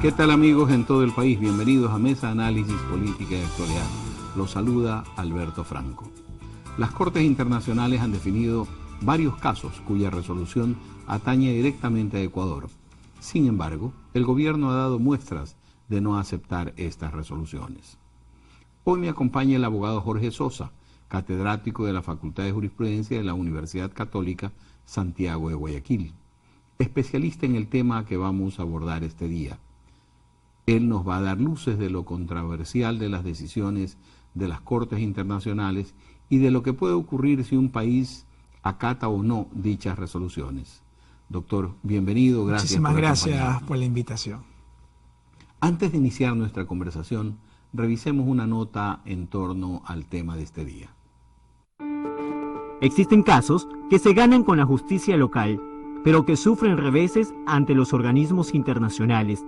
¿Qué tal amigos en todo el país? Bienvenidos a Mesa Análisis Política y Actualidad. Los saluda Alberto Franco. Las Cortes Internacionales han definido varios casos cuya resolución atañe directamente a Ecuador. Sin embargo, el gobierno ha dado muestras de no aceptar estas resoluciones. Hoy me acompaña el abogado Jorge Sosa, catedrático de la Facultad de Jurisprudencia de la Universidad Católica Santiago de Guayaquil, especialista en el tema que vamos a abordar este día. Él nos va a dar luces de lo controversial de las decisiones de las Cortes Internacionales y de lo que puede ocurrir si un país acata o no dichas resoluciones. Doctor, bienvenido, gracias. Muchísimas gracias por la invitación. Antes de iniciar nuestra conversación, revisemos una nota en torno al tema de este día. Existen casos que se ganan con la justicia local, pero que sufren reveses ante los organismos internacionales.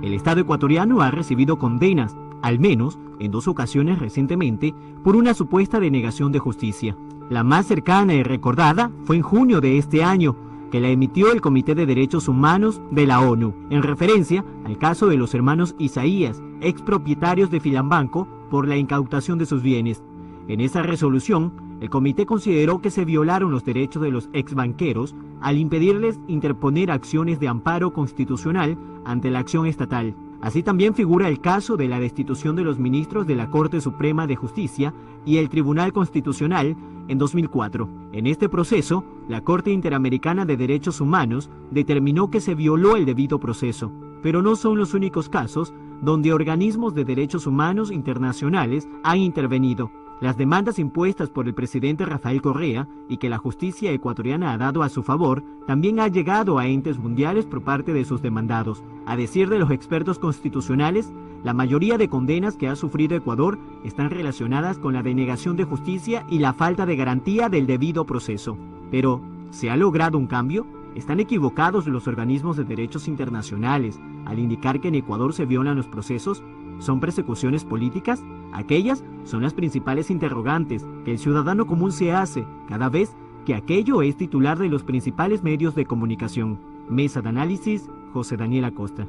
El Estado ecuatoriano ha recibido condenas, al menos en 2 ocasiones recientemente, por una supuesta denegación de justicia. La más cercana y recordada fue en junio de este año, que la emitió el Comité de Derechos Humanos de la ONU, en referencia al caso de los hermanos Isaías, expropietarios de Filambanco, por la incautación de sus bienes. En esa resolución, el comité consideró que se violaron los derechos de los exbanqueros al impedirles interponer acciones de amparo constitucional ante la acción estatal. Así también figura el caso de la destitución de los ministros de la Corte Suprema de Justicia y el Tribunal Constitucional en 2004. En este proceso, la Corte Interamericana de Derechos Humanos determinó que se violó el debido proceso. Pero no son los únicos casos donde organismos de derechos humanos internacionales han intervenido. Las demandas impuestas por el presidente Rafael Correa y que la justicia ecuatoriana ha dado a su favor también ha llegado a entes mundiales por parte de sus demandados. A decir de los expertos constitucionales, la mayoría de condenas que ha sufrido Ecuador están relacionadas con la denegación de justicia y la falta de garantía del debido proceso. Pero, ¿se ha logrado un cambio? ¿Están equivocados los organismos de derechos internacionales al indicar que en Ecuador se violan los procesos? ¿Son persecuciones políticas? Aquellas son las principales interrogantes que el ciudadano común se hace cada vez que aquello es titular de los principales medios de comunicación. Mesa de Análisis, José Daniel Acosta.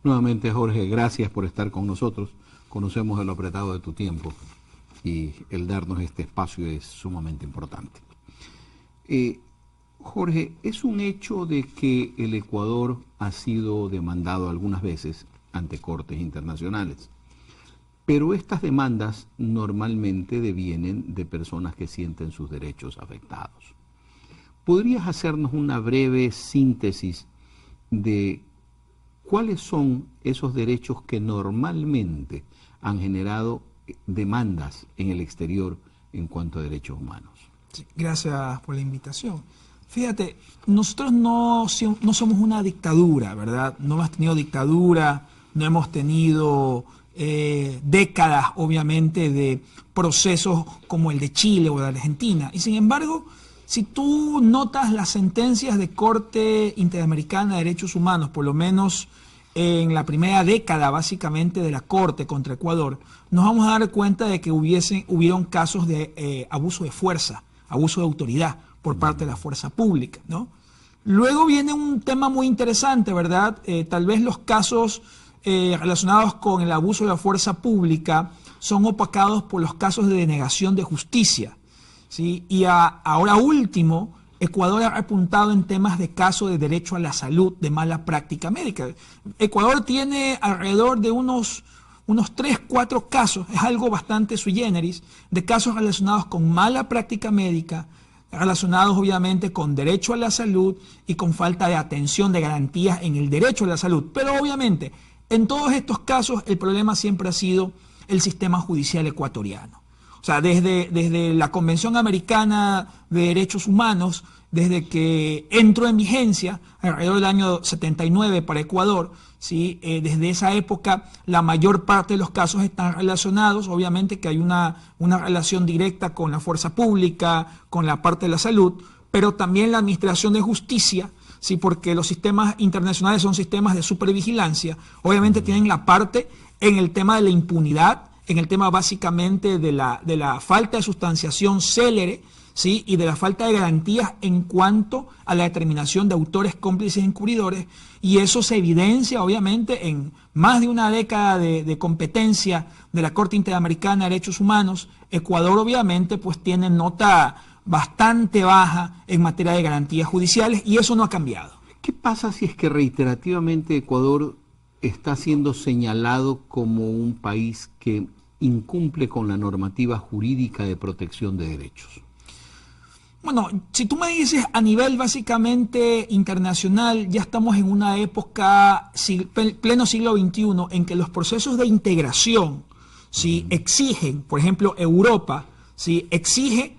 Nuevamente, Jorge, gracias por estar con nosotros. Conocemos el apretado de tu tiempo y el darnos este espacio es sumamente importante. Jorge, es un hecho de que el Ecuador ha sido demandado algunas veces ante cortes internacionales, pero estas demandas normalmente devienen de personas que sienten sus derechos afectados. ¿Podrías hacernos una breve síntesis de cuáles son esos derechos que normalmente han generado demandas en el exterior en cuanto a derechos humanos? Sí, gracias por la invitación. Fíjate, nosotros no somos una dictadura, ¿verdad? No hemos tenido dictadura, no hemos tenido décadas, obviamente, de procesos como el de Chile o de Argentina. Y sin embargo, si tú notas las sentencias de Corte Interamericana de Derechos Humanos, por lo menos en la primera década, básicamente, de la Corte contra Ecuador, nos vamos a dar cuenta de que hubieron casos de abuso de fuerza, abuso de autoridad por parte de la fuerza pública, ¿no? Luego viene un tema muy interesante, ¿verdad? Tal vez los casos relacionados con el abuso de la fuerza pública son opacados por los casos de denegación de justicia, ¿sí? Y ahora último, Ecuador ha apuntado en temas de casos de derecho a la salud, de mala práctica médica. Ecuador tiene alrededor de unos 3, 4 casos, es algo bastante sui generis, de casos relacionados con mala práctica médica, relacionados obviamente con derecho a la salud y con falta de atención, de garantías en el derecho a la salud. Pero obviamente, en todos estos casos, el problema siempre ha sido el sistema judicial ecuatoriano. O sea, desde la Convención Americana de Derechos Humanos, desde que entró en vigencia, alrededor del año 79 para Ecuador, ¿sí? Desde esa época la mayor parte de los casos están relacionados, obviamente que hay una relación directa con la fuerza pública, con la parte de la salud, pero también la administración de justicia, ¿sí? Porque los sistemas internacionales son sistemas de supervigilancia, obviamente tienen la parte en el tema de la impunidad, en el tema básicamente de la falta de sustanciación célere, ¿sí? Y de la falta de garantías en cuanto a la determinación de autores, cómplices y encubridores, y eso se evidencia obviamente en más de una década de competencia de la Corte Interamericana de Derechos Humanos. Ecuador obviamente pues tiene nota bastante baja en materia de garantías judiciales y eso no ha cambiado. ¿Qué pasa si es que reiterativamente Ecuador está siendo señalado como un país que incumple con la normativa jurídica de protección de derechos? Bueno, si tú me dices a nivel básicamente internacional, ya estamos en una época, pleno siglo XXI, en que los procesos de integración, ¿sí? Exigen, por ejemplo, Europa, ¿sí? Exige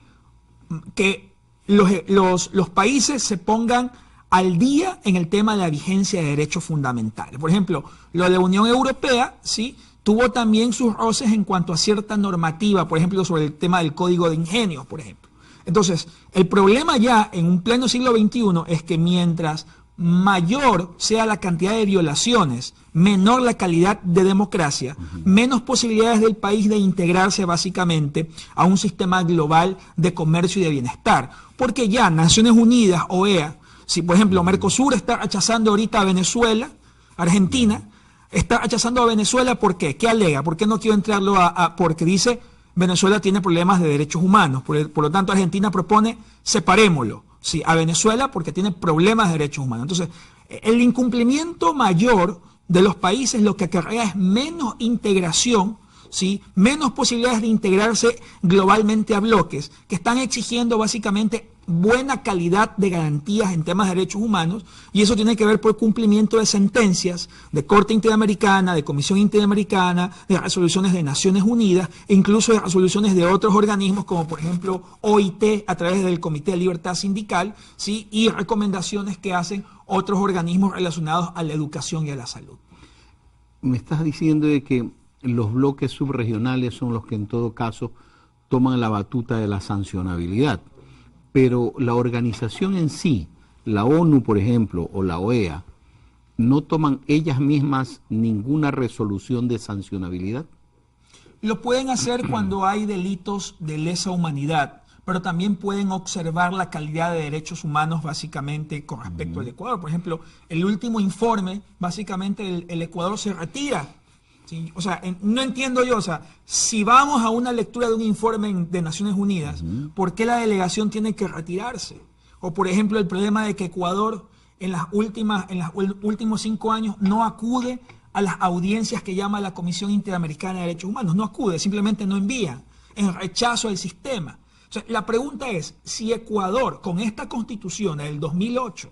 que los países se pongan al día en el tema de la vigencia de derechos fundamentales. Por ejemplo, lo de la Unión Europea, ¿sí? Tuvo también sus roces en cuanto a cierta normativa, por ejemplo, sobre el tema del Código de Ingenios, por ejemplo. Entonces, el problema ya en un pleno siglo XXI es que mientras mayor sea la cantidad de violaciones, menor la calidad de democracia, menos posibilidades del país de integrarse básicamente a un sistema global de comercio y de bienestar. Porque ya Naciones Unidas, OEA, si por ejemplo Mercosur está rechazando ahorita a Venezuela, Argentina, está rechazando a Venezuela, ¿por qué? ¿Qué alega? ¿Por qué no quiero entrarlo porque dice Venezuela tiene problemas de derechos humanos? Por lo tanto, Argentina propone separémoslo, ¿sí? A Venezuela porque tiene problemas de derechos humanos. Entonces, el incumplimiento mayor de los países lo que acarrea es menos integración, ¿sí? Menos posibilidades de integrarse globalmente a bloques, que están exigiendo básicamente buena calidad de garantías en temas de derechos humanos, y eso tiene que ver por cumplimiento de sentencias de Corte Interamericana, de Comisión Interamericana, de resoluciones de Naciones Unidas, e incluso de resoluciones de otros organismos como por ejemplo OIT a través del Comité de Libertad Sindical, ¿sí? Y recomendaciones que hacen otros organismos relacionados a la educación y a la salud. Me estás diciendo de que los bloques subregionales son los que en todo caso toman la batuta de la sancionabilidad, pero la organización en sí, la ONU por ejemplo, o la OEA, ¿no toman ellas mismas ninguna resolución de sancionabilidad? Lo pueden hacer cuando hay delitos de lesa humanidad, pero también pueden observar la calidad de derechos humanos básicamente con respecto al Ecuador. Por ejemplo, el último informe, básicamente el Ecuador se retira. ¿Sí? O sea, no entiendo yo, o sea, si vamos a una lectura de un informe de Naciones Unidas, ¿por qué la delegación tiene que retirarse? O por ejemplo, el problema de que Ecuador en los últimos 5 años no acude a las audiencias que llama la Comisión Interamericana de Derechos Humanos, no acude, simplemente no envía, en rechazo al sistema. O sea, la pregunta es, si Ecuador con esta constitución del 2008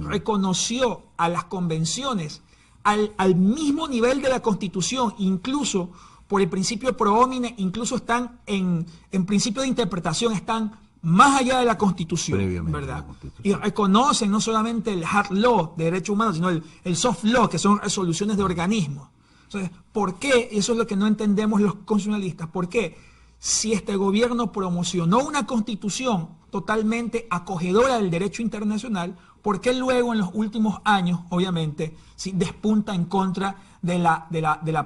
reconoció a las convenciones al mismo nivel de la Constitución, incluso por el principio pro homine, incluso están en principio de interpretación, están más allá de la Constitución, ¿verdad? Y reconocen no solamente el hard law de derechos humanos, sino el soft law, que son resoluciones de organismos. Entonces, ¿por qué? Eso es lo que no entendemos los constitucionalistas. ¿Por qué? Si este gobierno promocionó una Constitución totalmente acogedora del derecho internacional, ¿por qué luego en los últimos años, obviamente, sí, despunta en contra del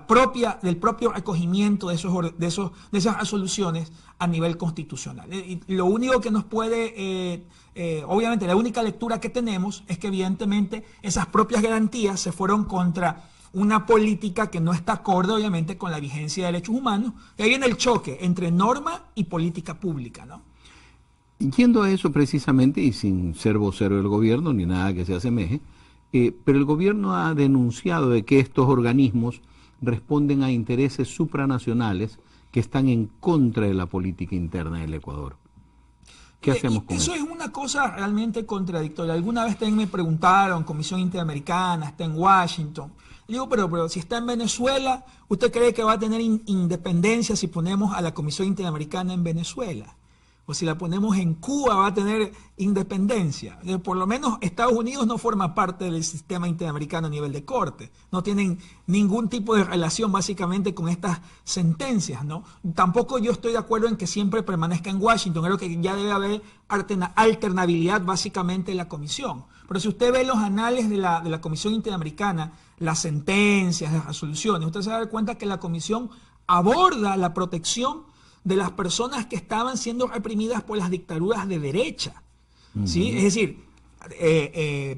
propio recogimiento de esas resoluciones a nivel constitucional? Y lo único que nos puede, obviamente, la única lectura que tenemos es que evidentemente esas propias garantías se fueron contra una política que no está acorde, obviamente, con la vigencia de derechos humanos. Y ahí viene el choque entre norma y política pública, ¿no? Yendo a eso precisamente, y sin ser vocero del gobierno ni nada que se asemeje, pero el gobierno ha denunciado de que estos organismos responden a intereses supranacionales que están en contra de la política interna del Ecuador. ¿Qué hacemos con eso? Eso es una cosa realmente contradictoria. Alguna vez también me preguntaron, Comisión Interamericana, está en Washington. Le digo, pero si está en Venezuela, ¿usted cree que va a tener independencia si ponemos a la Comisión Interamericana en Venezuela? O si la ponemos en Cuba, va a tener independencia. Por lo menos Estados Unidos no forma parte del sistema interamericano a nivel de corte. No tienen ningún tipo de relación básicamente con estas sentencias, ¿no? Tampoco yo estoy de acuerdo en que siempre permanezca en Washington. Creo que ya debe haber alternabilidad básicamente en la comisión. Pero si usted ve los anales de la Comisión Interamericana, las sentencias, las resoluciones, usted se va a dar cuenta que la comisión aborda la protección de las personas que estaban siendo reprimidas por las dictaduras de derecha. ¿Sí? Es decir,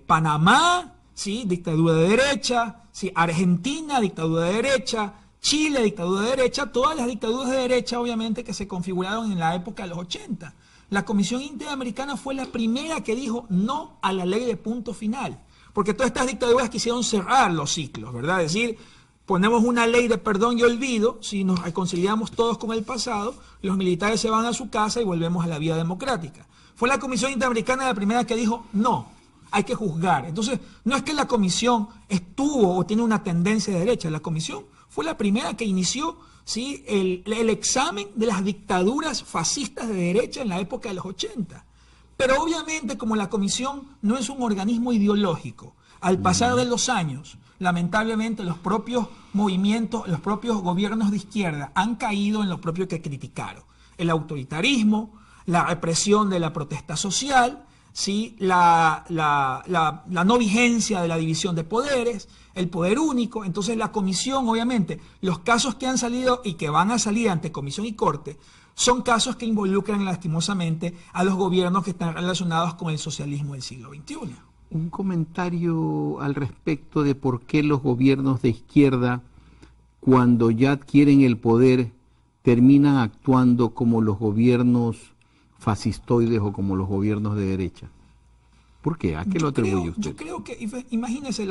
Panamá, ¿sí? Dictadura de derecha, ¿sí? Argentina, dictadura de derecha, Chile, dictadura de derecha, todas las dictaduras de derecha obviamente que se configuraron en la época de los 80. La Comisión Interamericana fue la primera que dijo no a la ley de punto final, porque todas estas dictaduras quisieron cerrar los ciclos, ¿verdad? Es decir, ponemos una ley de perdón y olvido, si nos reconciliamos todos con el pasado, los militares se van a su casa y volvemos a la vida democrática. Fue la Comisión Interamericana la primera que dijo no, hay que juzgar. Entonces, no es que la Comisión estuvo o tiene una tendencia de derecha, la Comisión fue la primera que inició, ¿sí?, el examen de las dictaduras fascistas de derecha en la época de los 80. Pero obviamente, como la Comisión no es un organismo ideológico, al pasar de los años, lamentablemente los propios movimientos, los propios gobiernos de izquierda han caído en lo propio que criticaron. El autoritarismo, la represión de la protesta social, ¿sí?, la no vigencia de la división de poderes, el poder único. Entonces la comisión, obviamente, los casos que han salido y que van a salir ante comisión y corte, son casos que involucran lastimosamente a los gobiernos que están relacionados con el socialismo del siglo XXI. Un comentario al respecto de por qué los gobiernos de izquierda, cuando ya adquieren el poder, terminan actuando como los gobiernos fascistoides o como los gobiernos de derecha. ¿Por qué? ¿A qué lo atribuye usted? Yo creo que, imagínese,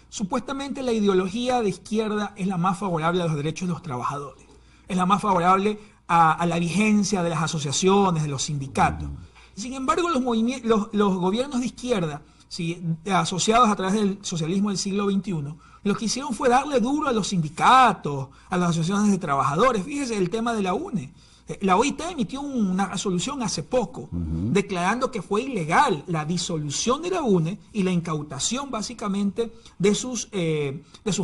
supuestamente la ideología de izquierda es la más favorable a los derechos de los trabajadores, es la más favorable a la vigencia de las asociaciones, de los sindicatos. Sin embargo, los gobiernos de izquierda, ¿sí?, asociados a través del socialismo del siglo XXI, lo que hicieron fue darle duro a los sindicatos, a las asociaciones de trabajadores. Fíjese el tema de la UNE. La OIT emitió una resolución hace poco declarando que fue ilegal la disolución de la UNE y la incautación básicamente de sus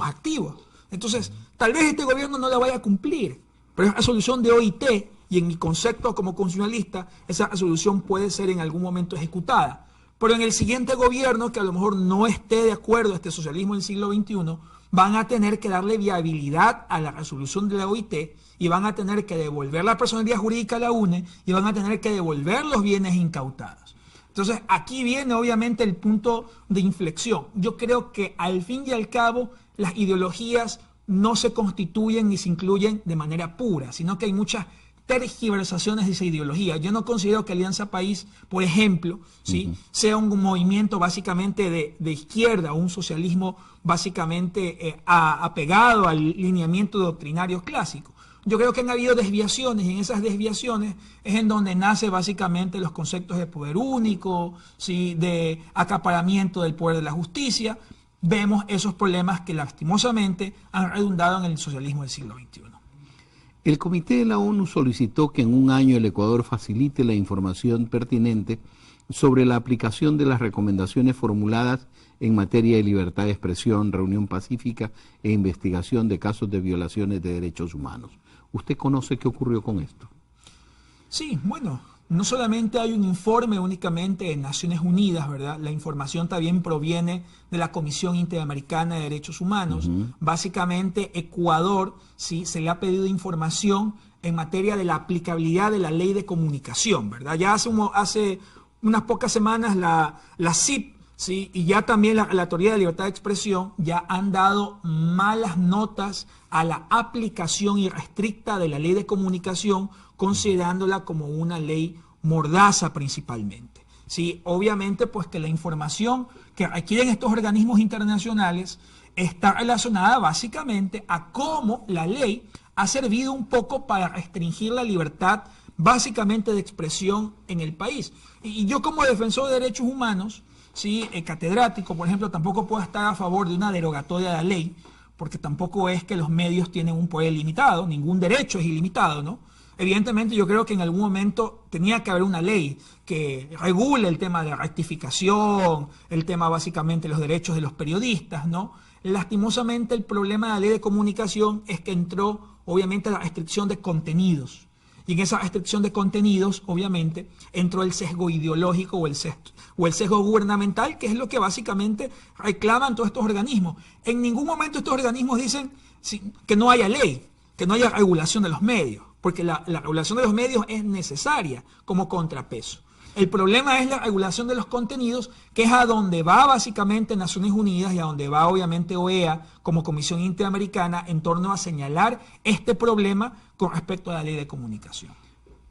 activos. Entonces, tal vez este gobierno no la vaya a cumplir, pero es resolución de OIT y en mi concepto como constitucionalista, esa resolución puede ser en algún momento ejecutada. Pero en el siguiente gobierno, que a lo mejor no esté de acuerdo a este socialismo del siglo XXI, van a tener que darle viabilidad a la resolución de la OIT y van a tener que devolver la personalidad jurídica a la UNE y van a tener que devolver los bienes incautados. Entonces, aquí viene obviamente el punto de inflexión. Yo creo que al fin y al cabo las ideologías no se constituyen ni se incluyen de manera pura, sino que hay muchas tergiversaciones de esa ideología. Yo no considero que Alianza País, por ejemplo, ¿sí?, sea un movimiento básicamente de izquierda o un socialismo básicamente apegado al lineamiento doctrinario clásico. Yo creo que han habido desviaciones y en esas desviaciones es en donde nace básicamente los conceptos de poder único, ¿sí?, de acaparamiento del poder de la justicia. Vemos esos problemas que lastimosamente han redundado en el socialismo del siglo XXI. El Comité de la ONU solicitó que en un año el Ecuador facilite la información pertinente sobre la aplicación de las recomendaciones formuladas en materia de libertad de expresión, reunión pacífica e investigación de casos de violaciones de derechos humanos. ¿Usted conoce qué ocurrió con esto? Sí, bueno, no solamente hay un informe únicamente de Naciones Unidas, ¿verdad? La información también proviene de la Comisión Interamericana de Derechos Humanos. Básicamente, Ecuador, sí, se le ha pedido información en materia de la aplicabilidad de la ley de comunicación, ¿verdad? Ya hace unas pocas semanas la CIP, sí, y ya también la Relatoría de Libertad de Expresión ya han dado malas notas a la aplicación irrestricta de la ley de comunicación, considerándola como una ley mordaza principalmente. Sí, obviamente pues que la información que requieren estos organismos internacionales está relacionada básicamente a cómo la ley ha servido un poco para restringir la libertad básicamente de expresión en el país. Y yo como defensor de derechos humanos, sí, catedrático, por ejemplo, tampoco puedo estar a favor de una derogatoria de la ley, porque tampoco es que los medios tienen un poder ilimitado, ningún derecho es ilimitado, ¿no? Evidentemente yo creo que en algún momento tenía que haber una ley que regule el tema de la rectificación, el tema básicamente de los derechos de los periodistas, ¿no? Lastimosamente el problema de la ley de comunicación es que entró obviamente la restricción de contenidos. Y en esa restricción de contenidos, obviamente, entró el sesgo ideológico o el sesgo gubernamental, que es lo que básicamente reclaman todos estos organismos. En ningún momento estos organismos dicen que no haya ley, que no haya regulación de los medios, porque la regulación de los medios es necesaria como contrapeso. El problema es la regulación de los contenidos, que es a donde va básicamente Naciones Unidas y a donde va obviamente OEA como Comisión Interamericana en torno a señalar este problema con respecto a la ley de comunicación.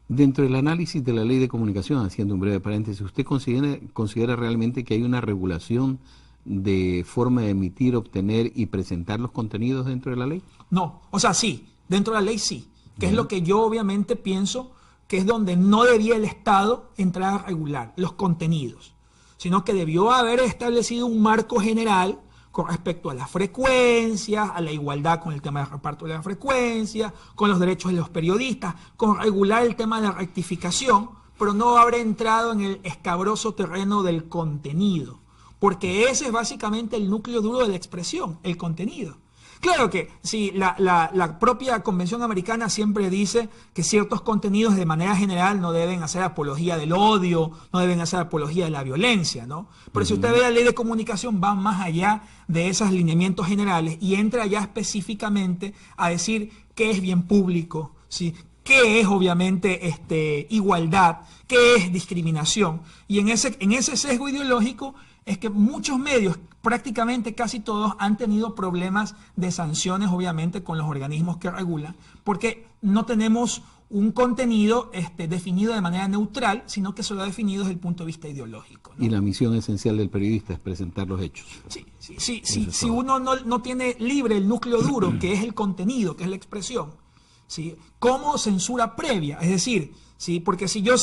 Dentro del análisis de la ley de comunicación, haciendo un breve paréntesis, ¿usted considera realmente que hay una regulación de forma de emitir, obtener y presentar los contenidos dentro de la ley? No, o sea, sí, dentro de la ley sí, que es lo que yo obviamente pienso que es donde no debía el Estado entrar a regular los contenidos, sino que debió haber establecido un marco general con respecto a las frecuencias, a la igualdad con el tema del reparto de la frecuencia, con los derechos de los periodistas, con regular el tema de la rectificación, pero no haber entrado en el escabroso terreno del contenido, porque ese es básicamente el núcleo duro de la expresión, el contenido. Claro que sí, la propia Convención Americana siempre dice que ciertos contenidos de manera general no deben hacer apología del odio, no deben hacer apología de la violencia, ¿no? Pero si usted ve la ley de comunicación va más allá de esos lineamientos generales y entra ya específicamente a decir qué es bien público, ¿sí? Qué es obviamente igualdad, qué es discriminación. Y en ese sesgo ideológico es que muchos medios, prácticamente casi todos, han tenido problemas de sanciones, obviamente, con los organismos que regulan, porque no tenemos un contenido definido de manera neutral, sino que se lo ha definido desde el punto de vista ideológico, ¿no? Y la misión esencial del periodista es presentar los hechos. Sí, si uno no tiene libre el núcleo duro, que es el contenido, que es la expresión, ¿sí? Como censura previa, es decir, ¿sí? Porque si yo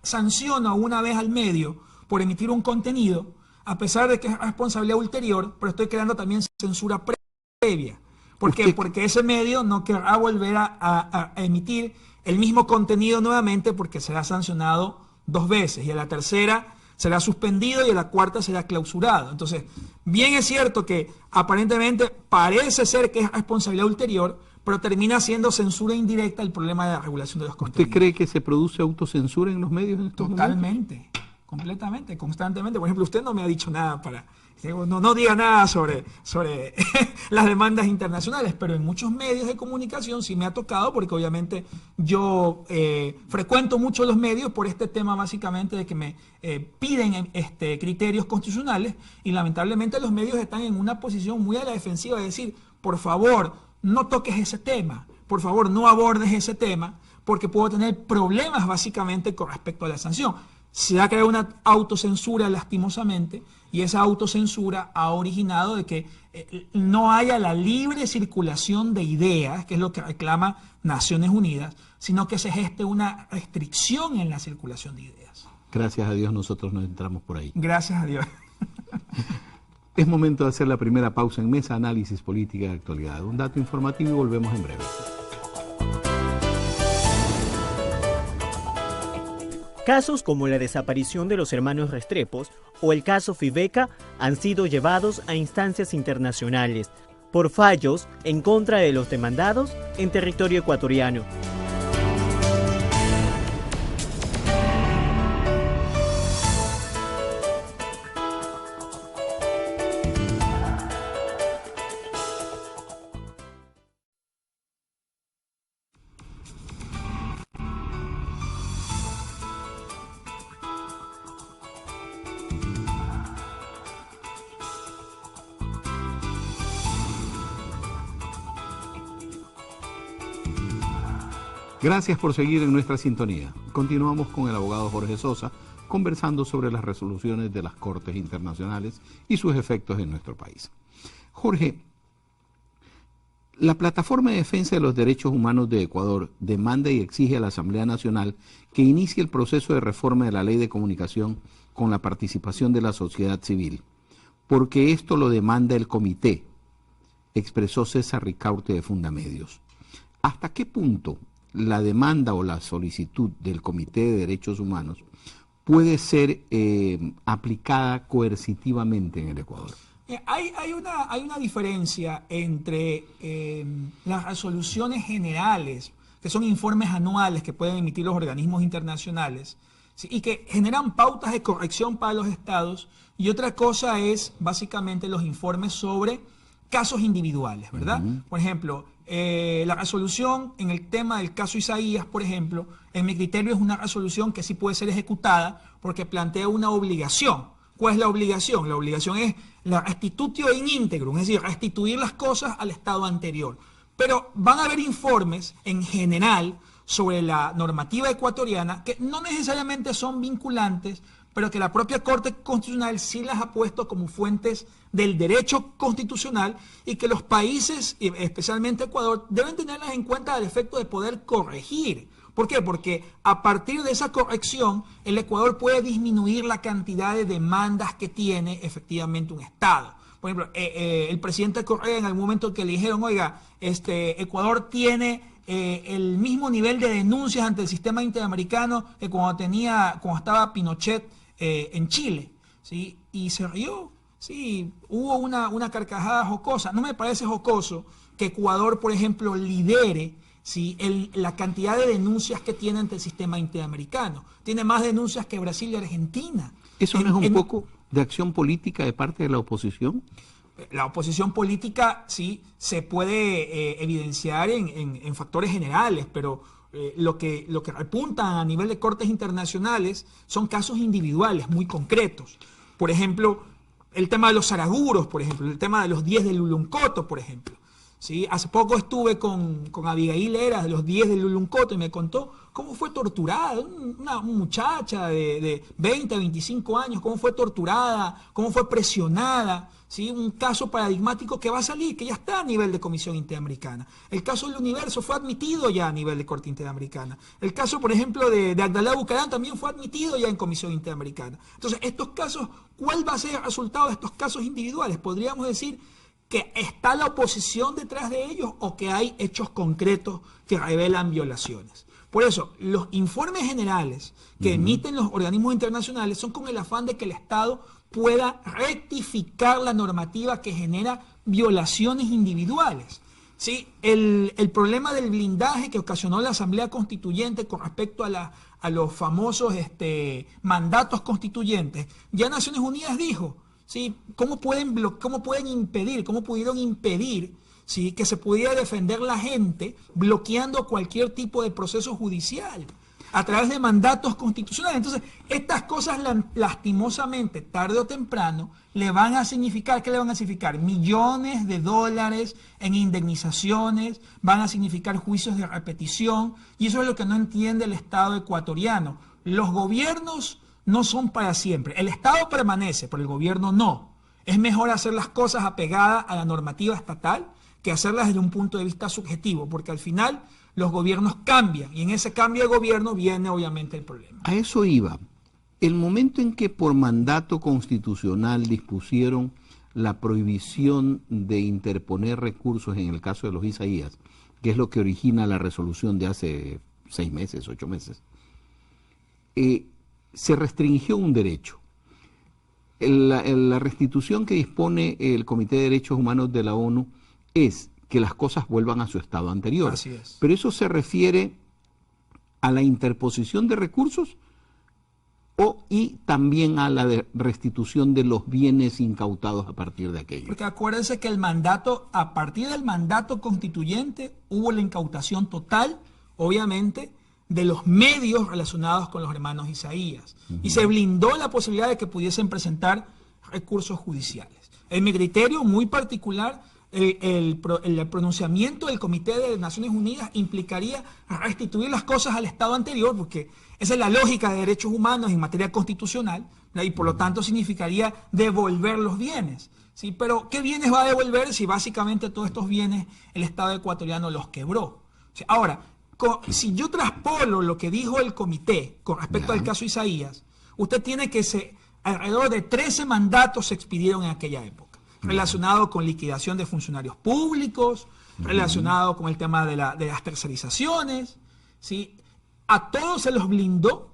sanciono una vez al medio por emitir un contenido, a pesar de que es responsabilidad ulterior, pero estoy creando también censura previa. ¿Por qué? Porque ese medio no querrá volver a emitir el mismo contenido nuevamente porque será sancionado 2 veces y a la tercera será suspendido y a la cuarta será clausurado. Entonces, bien es cierto que aparentemente parece ser que es responsabilidad ulterior, pero termina siendo censura indirecta el problema de la regulación de los contenidos. ¿Usted cree que se produce autocensura en los medios en estos momentos? Totalmente. Completamente, constantemente. Por ejemplo, usted no me ha dicho nada no diga nada sobre las demandas internacionales, pero en muchos medios de comunicación sí me ha tocado, porque obviamente yo frecuento mucho los medios por este tema básicamente de que me piden criterios constitucionales y lamentablemente los medios están en una posición muy a la defensiva de decir, por favor, no toques ese tema, por favor, no abordes ese tema, porque puedo tener problemas básicamente con respecto a la sanción. Se ha creado una autocensura lastimosamente y esa autocensura ha originado de que no haya la libre circulación de ideas, que es lo que reclama Naciones Unidas, sino que se geste una restricción en la circulación de ideas. Gracias a Dios nosotros nos entramos por ahí. Gracias a Dios. Es momento de hacer la primera pausa en Mesa Análisis Política de Actualidad. Un dato informativo y volvemos en breve. Casos como la desaparición de los hermanos Restrepos o el caso Fibeca han sido llevados a instancias internacionales por fallos en contra de los demandados en territorio ecuatoriano. Gracias por seguir en nuestra sintonía. Continuamos con el abogado Jorge Sosa conversando sobre las resoluciones de las Cortes Internacionales y sus efectos en nuestro país. Jorge, la Plataforma de Defensa de los Derechos Humanos de Ecuador demanda y exige a la Asamblea Nacional que inicie el proceso de reforma de la Ley de Comunicación con la participación de la sociedad civil, porque esto lo demanda el comité, expresó César Ricaurte de Fundamedios. ¿Hasta qué punto la demanda o la solicitud del Comité de Derechos Humanos puede ser aplicada coercitivamente en el Ecuador? Hay una diferencia entre las resoluciones generales, que son informes anuales que pueden emitir los organismos internacionales, ¿sí?, y que generan pautas de corrección para los estados, y otra cosa es básicamente los informes sobre casos individuales, ¿verdad? Por ejemplo, la resolución en el tema del caso Isaías, por ejemplo, en mi criterio es una resolución que sí puede ser ejecutada porque plantea una obligación. ¿Cuál es la obligación? La obligación es la restitutio in integrum, es decir, restituir las cosas al estado anterior. Pero van a haber informes en general sobre la normativa ecuatoriana que no necesariamente son vinculantes, pero que la propia Corte Constitucional sí las ha puesto como fuentes del derecho constitucional y que los países, especialmente Ecuador, deben tenerlas en cuenta al efecto de poder corregir. ¿Por qué? Porque a partir de esa corrección, el Ecuador puede disminuir la cantidad de demandas que tiene efectivamente un Estado. Por ejemplo, el presidente Correa en algún momento que le dijeron, oiga, Ecuador tiene el mismo nivel de denuncias ante el sistema interamericano que cuando estaba Pinochet en Chile, ¿sí? Y se rió, sí, hubo una carcajada jocosa. No me parece jocoso que Ecuador, por ejemplo, lidere, ¿sí?, la cantidad de denuncias que tiene ante el sistema interamericano. Tiene más denuncias que Brasil y Argentina. ¿Eso no es un poco de acción política de parte de la oposición? La oposición política sí se puede evidenciar en factores generales, pero lo que repuntan a nivel de cortes internacionales son casos individuales muy concretos. Por ejemplo, el tema de los zaraguros, por ejemplo, el tema de los 10 de Luluncoto, por ejemplo. ¿Sí? Hace poco estuve con Abigail Eras de los 10 de Luluncoto y me contó cómo fue torturada, una muchacha de 20 a 25 años, cómo fue torturada, cómo fue presionada, ¿sí? Un caso paradigmático que va a salir, que ya está a nivel de Comisión Interamericana. El caso del Universo fue admitido ya a nivel de Corte Interamericana. El caso, por ejemplo, de Abdalá Bucaram también fue admitido ya en Comisión Interamericana. Entonces, estos casos, ¿cuál va a ser el resultado de estos casos individuales? Podríamos decir que está la oposición detrás de ellos o que hay hechos concretos que revelan violaciones. Por eso, los informes generales que emiten los organismos internacionales son con el afán de que el Estado pueda rectificar la normativa que genera violaciones individuales. ¿Sí? El problema del blindaje que ocasionó la Asamblea Constituyente con respecto a los famosos mandatos constituyentes, ya Naciones Unidas dijo, ¿sí?, ¿cómo pudieron impedir, ¿sí?, que se pudiera defender la gente bloqueando cualquier tipo de proceso judicial a través de mandatos constitucionales? Entonces, estas cosas lastimosamente, tarde o temprano, le van a significar, ¿qué le van a significar? Millones de dólares en indemnizaciones, van a significar juicios de repetición, y eso es lo que no entiende el Estado ecuatoriano. Los gobiernos no son para siempre. El Estado permanece, pero el gobierno no. Es mejor hacer las cosas apegadas a la normativa estatal que hacerlas desde un punto de vista subjetivo, porque al final los gobiernos cambian y en ese cambio de gobierno viene obviamente el problema. A eso iba. El momento en que por mandato constitucional dispusieron la prohibición de interponer recursos en el caso de los Isaías, que es lo que origina la resolución de hace 6 meses, 8 meses, se restringió un derecho. La restitución que dispone el Comité de Derechos Humanos de la ONU es que las cosas vuelvan a su estado anterior. Así es. Pero eso se refiere a la interposición de recursos y también a la restitución de los bienes incautados a partir de aquello. Porque acuérdense que a partir del mandato constituyente hubo la incautación total, obviamente, de los medios relacionados con los hermanos Isaías. Y se blindó la posibilidad de que pudiesen presentar recursos judiciales. En mi criterio muy particular, el pronunciamiento del Comité de Naciones Unidas implicaría restituir las cosas al estado anterior, porque esa es la lógica de derechos humanos en materia constitucional, ¿no? Y por lo tanto significaría devolver los bienes. ¿Sí? Pero, ¿qué bienes va a devolver si básicamente todos estos bienes el Estado ecuatoriano los quebró? ¿Sí? Ahora, si yo traspolo lo que dijo el comité con respecto al caso Isaías, usted tiene que alrededor de 13 mandatos se expidieron en aquella época, relacionado con liquidación de funcionarios públicos, relacionado con el tema de las tercerizaciones, ¿sí? A todos se los blindó,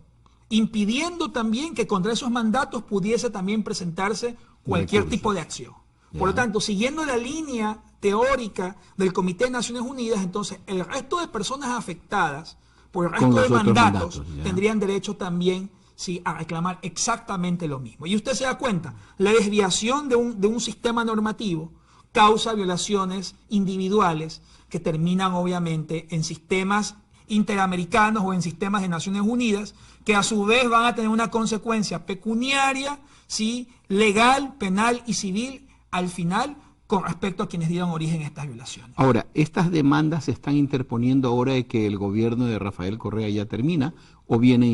impidiendo también que contra esos mandatos pudiese también presentarse cualquier tipo de acción. Por lo tanto, siguiendo la línea teórica del Comité de Naciones Unidas, entonces el resto de personas afectadas por el resto de mandatos tendrían derecho también, sí, a reclamar exactamente lo mismo. Y usted se da cuenta, la desviación de un sistema normativo causa violaciones individuales que terminan obviamente en sistemas interamericanos o en sistemas de Naciones Unidas, que a su vez van a tener una consecuencia pecuniaria, ¿sí?, legal, penal y civil al final con respecto a quienes dieron origen a estas violaciones. Ahora, ¿estas demandas se están interponiendo ahora de que el gobierno de Rafael Correa ya termina o vienen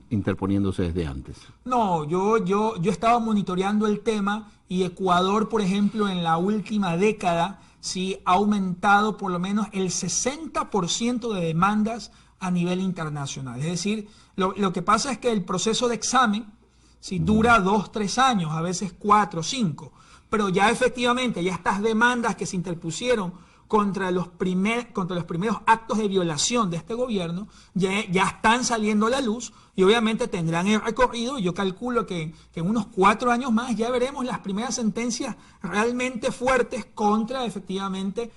interponiéndose desde antes? No, yo estaba monitoreando el tema y Ecuador, por ejemplo, en la última década, sí ha aumentado por lo menos el 60% de demandas a nivel internacional. Es decir, lo que pasa es que el proceso de examen sí dura 2, 3 años, a veces 4, 5, pero ya efectivamente, ya estas demandas que se interpusieron contra los primeros actos de violación de este gobierno ya están saliendo a la luz y obviamente tendrán el recorrido. Yo calculo que en unos 4 años más ya veremos las primeras sentencias realmente fuertes contra efectivamente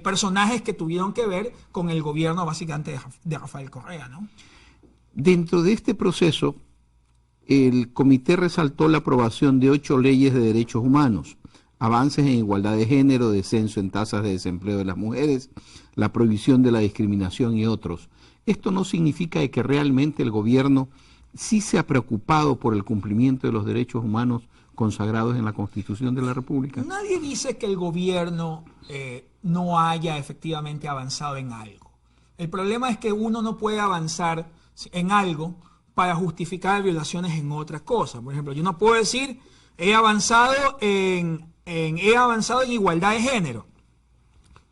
personajes que tuvieron que ver con el gobierno básicamente de Rafael Correa, ¿no? Dentro de este proceso, el comité resaltó la aprobación de 8 leyes de derechos humanos, avances en igualdad de género, descenso en tasas de desempleo de las mujeres, la prohibición de la discriminación y otros. Esto no significa que realmente el gobierno sí se ha preocupado por el cumplimiento de los derechos humanos consagrados en la Constitución de la República. Nadie dice que el gobierno no haya efectivamente avanzado en algo. El problema es que uno no puede avanzar en algo para justificar violaciones en otras cosas. Por ejemplo, yo no puedo decir he avanzado en igualdad de género,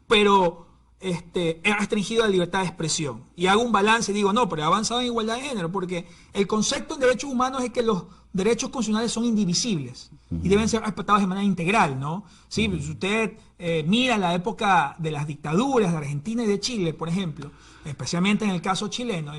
pero he restringido la libertad de expresión. Y hago un balance y digo, no, pero he avanzado en igualdad de género, porque el concepto en derechos humanos es que los derechos constitucionales son indivisibles y deben ser respetados de manera integral, ¿no? Sí, si usted mira la época de las dictaduras de Argentina y de Chile, por ejemplo, especialmente en el caso chileno,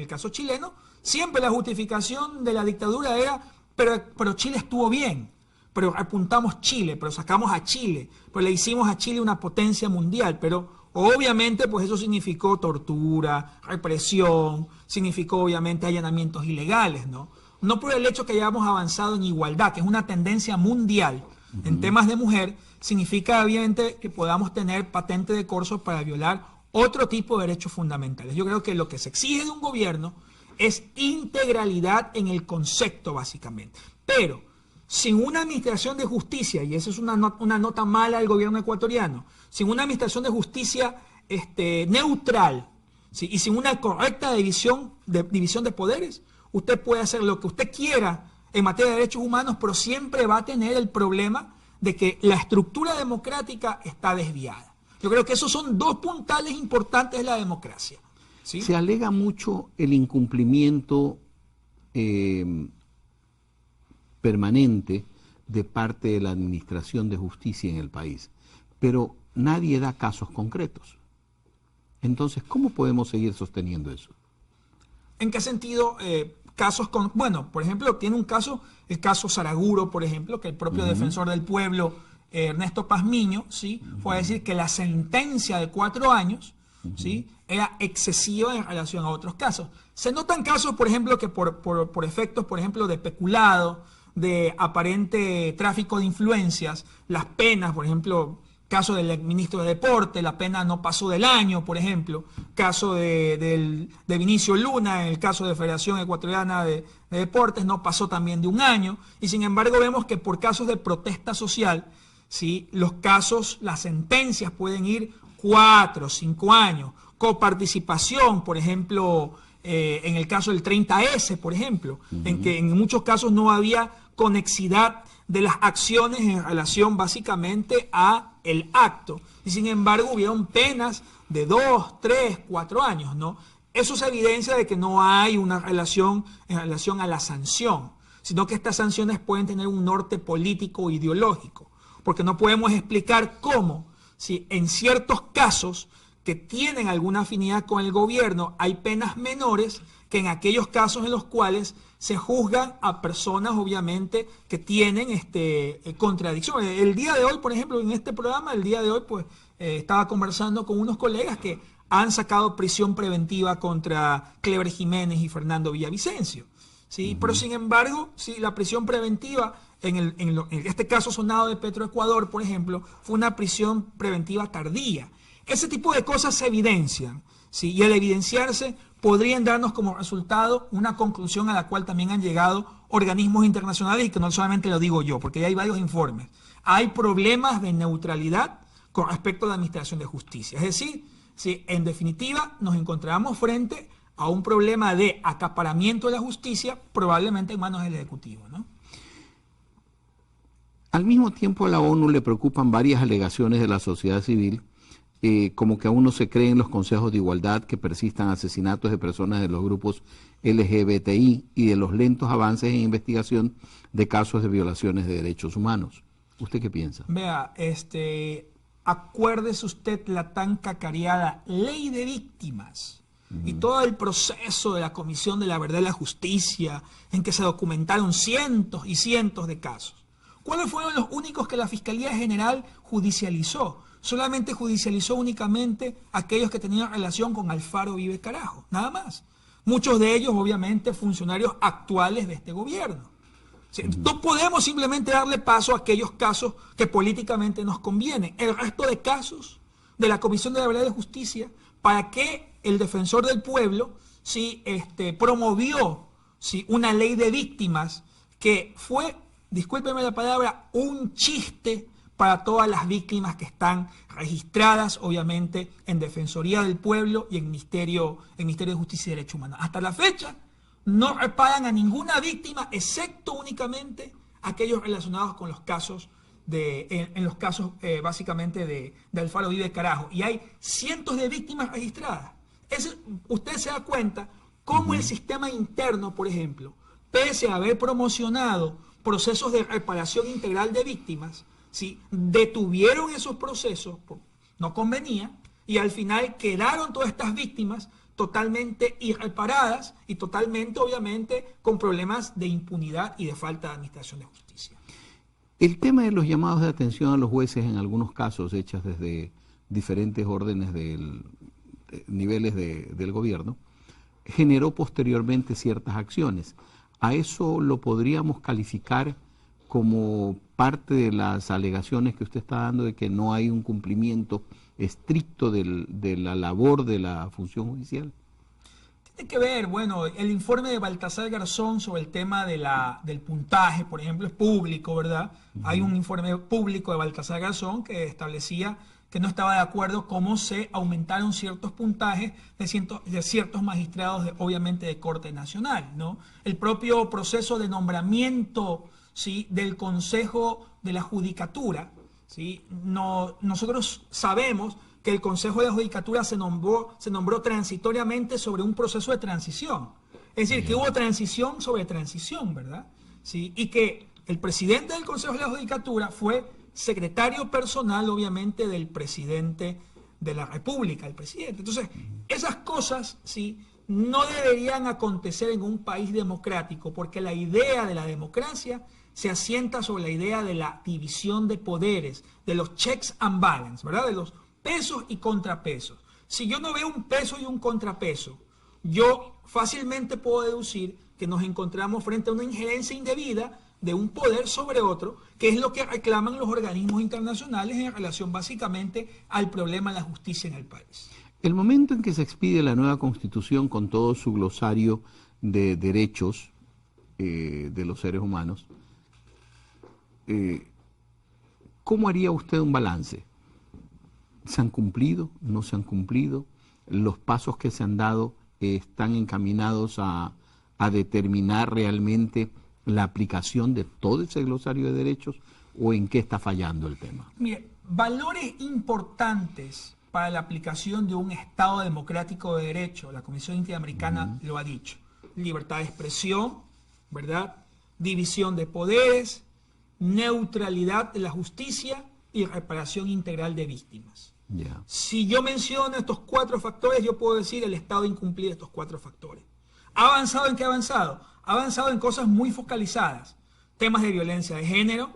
siempre la justificación de la dictadura era, pero Chile estuvo bien. Pero apuntamos Chile, pero sacamos a Chile, pues le hicimos a Chile una potencia mundial, pero obviamente pues eso significó tortura, represión, significó obviamente allanamientos ilegales, ¿no? No por el hecho que hayamos avanzado en igualdad, que es una tendencia mundial en temas de mujer, significa obviamente que podamos tener patente de corso para violar otro tipo de derechos fundamentales. Yo creo que lo que se exige de un gobierno es integralidad en el concepto básicamente, pero sin una administración de justicia, y esa es una nota mala del gobierno ecuatoriano, sin una administración de justicia neutral, ¿sí?, y sin una correcta división de poderes, usted puede hacer lo que usted quiera en materia de derechos humanos, pero siempre va a tener el problema de que la estructura democrática está desviada. Yo creo que esos son 2 puntales importantes de la democracia, ¿sí? Se alega mucho el incumplimiento permanente de parte de la Administración de Justicia en el país, pero nadie da casos concretos. Entonces, ¿cómo podemos seguir sosteniendo eso? ¿En qué sentido? Casos con, bueno, por ejemplo, tiene un caso, el caso Saraguro, por ejemplo, que el propio defensor del pueblo, Ernesto Pazmiño, ¿sí?, fue a decir que la sentencia de 4 años, ¿sí?, era excesiva en relación a otros casos. Se notan casos, por ejemplo, que por efectos, por ejemplo, de peculado, de aparente tráfico de influencias, las penas, por ejemplo, caso del ministro de Deporte, la pena no pasó del año, por ejemplo, caso de Vinicio Luna, en el caso de Federación Ecuatoriana de Deportes, no pasó también de 1 año, y sin embargo vemos que por casos de protesta social, ¿sí?, las sentencias pueden ir 4, 5 años, coparticipación, por ejemplo, en el caso del 30S, por ejemplo, en que en muchos casos no había conexidad de las acciones en relación básicamente a el acto. Y sin embargo hubieron penas de 2, 3, 4 años, ¿no? Eso es evidencia de que no hay una relación en relación a la sanción, sino que estas sanciones pueden tener un norte político o ideológico, porque no podemos explicar cómo, si en ciertos casos que tienen alguna afinidad con el gobierno, hay penas menores que en aquellos casos en los cuales se juzgan a personas, obviamente, que tienen contradicciones. El día de hoy, por ejemplo, en este programa, pues estaba conversando con unos colegas que han sacado prisión preventiva contra Cleber Jiménez y Fernando Villavicencio, ¿sí? Pero sin embargo, sí, la prisión preventiva en este caso sonado de Petroecuador, por ejemplo, fue una prisión preventiva tardía. Ese tipo de cosas se evidencian, ¿sí? Y al evidenciarse podrían darnos como resultado una conclusión a la cual también han llegado organismos internacionales, y que no solamente lo digo yo, porque ya hay varios informes. Hay problemas de neutralidad con respecto a la administración de justicia. Es decir, si en definitiva nos encontramos frente a un problema de acaparamiento de la justicia, probablemente en manos del Ejecutivo, ¿no? Al mismo tiempo, a la ONU le preocupan varias alegaciones de la sociedad civil, como que aún no se creen los consejos de igualdad, que persistan asesinatos de personas de los grupos LGBTI y de los lentos avances en investigación de casos de violaciones de derechos humanos. ¿Usted qué piensa? Vea, acuérdese usted la tan cacareada ley de víctimas y todo el proceso de la Comisión de la Verdad y la Justicia, en que se documentaron cientos y cientos de casos. ¿Cuáles fueron los únicos que la Fiscalía General judicializó? Solamente judicializó únicamente aquellos que tenían relación con Alfaro Vive Carajo, nada más. Muchos de ellos, obviamente, funcionarios actuales de este gobierno. No podemos simplemente darle paso a aquellos casos que políticamente nos convienen. El resto de casos de la Comisión de la Verdad y la Justicia, para que el defensor del pueblo promovió una ley de víctimas que fue, discúlpeme la palabra, un chiste para todas las víctimas que están registradas, obviamente, en Defensoría del Pueblo y en Ministerio de Justicia y Derechos Humanos. Hasta la fecha, no reparan a ninguna víctima, excepto únicamente aquellos relacionados con los casos básicamente de Alfaro Vive Carajo. Y hay cientos de víctimas registradas. Usted se da cuenta cómo el sistema interno, por ejemplo, pese a haber promocionado procesos de reparación integral de víctimas, ¿sí?, detuvieron esos procesos, no convenía, y al final quedaron todas estas víctimas totalmente irreparadas y totalmente, obviamente, con problemas de impunidad y de falta de administración de justicia. El tema de los llamados de atención a los jueces, en algunos casos hechas desde diferentes órdenes niveles del gobierno, generó posteriormente ciertas acciones. ¿A eso lo podríamos calificar como parte de las alegaciones que usted está dando de que no hay un cumplimiento estricto de la labor de la función judicial? Tiene que ver, bueno, el informe de Baltasar Garzón sobre el tema del puntaje, por ejemplo, es público, ¿verdad? Hay un informe público de Baltasar Garzón que establecía que no estaba de acuerdo cómo se aumentaron ciertos puntajes de ciertos magistrados, obviamente, de Corte Nacional, ¿no? El propio proceso de nombramiento, ¿sí?, del Consejo de la Judicatura, ¿sí? Nosotros sabemos que el Consejo de la Judicatura se nombró transitoriamente sobre un proceso de transición. Es decir, que hubo transición sobre transición, ¿verdad? ¿Sí? Y que el presidente del Consejo de la Judicatura fue secretario personal, obviamente, del presidente de la República, el presidente. Entonces, esas cosas, ¿sí?, no deberían acontecer en un país democrático, porque la idea de la democracia se asienta sobre la idea de la división de poderes, de los checks and balances, ¿verdad?, de los pesos y contrapesos. Si yo no veo un peso y un contrapeso, yo fácilmente puedo deducir que nos encontramos frente a una injerencia indebida de un poder sobre otro, que es lo que reclaman los organismos internacionales en relación básicamente al problema de la justicia en el país. El momento en que se expide la nueva Constitución con todo su glosario de derechos de los seres humanos, ¿cómo haría usted un balance? ¿Se han cumplido? ¿No se han cumplido? ¿Los pasos que se han dado están encaminados a determinar realmente la aplicación de todo ese glosario de derechos, o en qué está fallando el tema? Mire, valores importantes para la aplicación de un Estado democrático de derecho, la Comisión Interamericana lo ha dicho: libertad de expresión, ¿verdad?, división de poderes, neutralidad de la justicia y reparación integral de víctimas. Si yo menciono estos 4 factores, yo puedo decir el Estado incumplir estos 4 factores. ¿Ha avanzado en qué ha avanzado? Ha avanzado en cosas muy focalizadas: temas de violencia de género,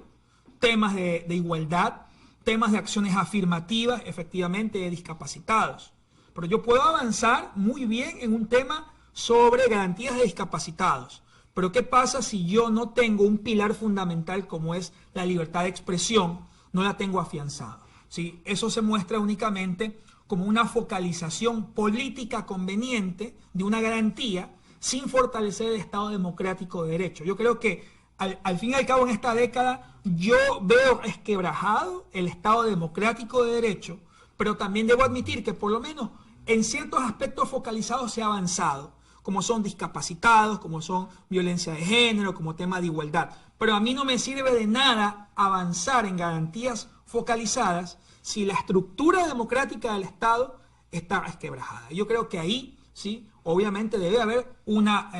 temas de igualdad, temas de acciones afirmativas, efectivamente, de discapacitados. Pero yo puedo avanzar muy bien en un tema sobre garantías de discapacitados, Pero ¿qué pasa si yo no tengo un pilar fundamental como es la libertad de expresión? No la tengo afianzada, ¿sí? Eso se muestra únicamente como una focalización política conveniente de una garantía sin fortalecer el Estado democrático de derecho. Yo creo que al fin y al cabo en esta década yo veo resquebrajado el Estado democrático de derecho, pero también debo admitir que por lo menos en ciertos aspectos focalizados se ha avanzado, como son discapacitados, como son violencia de género, como tema de igualdad. Pero a mí no me sirve de nada avanzar en garantías focalizadas si la estructura democrática del Estado está resquebrajada. Yo creo que ahí, sí, obviamente debe haber una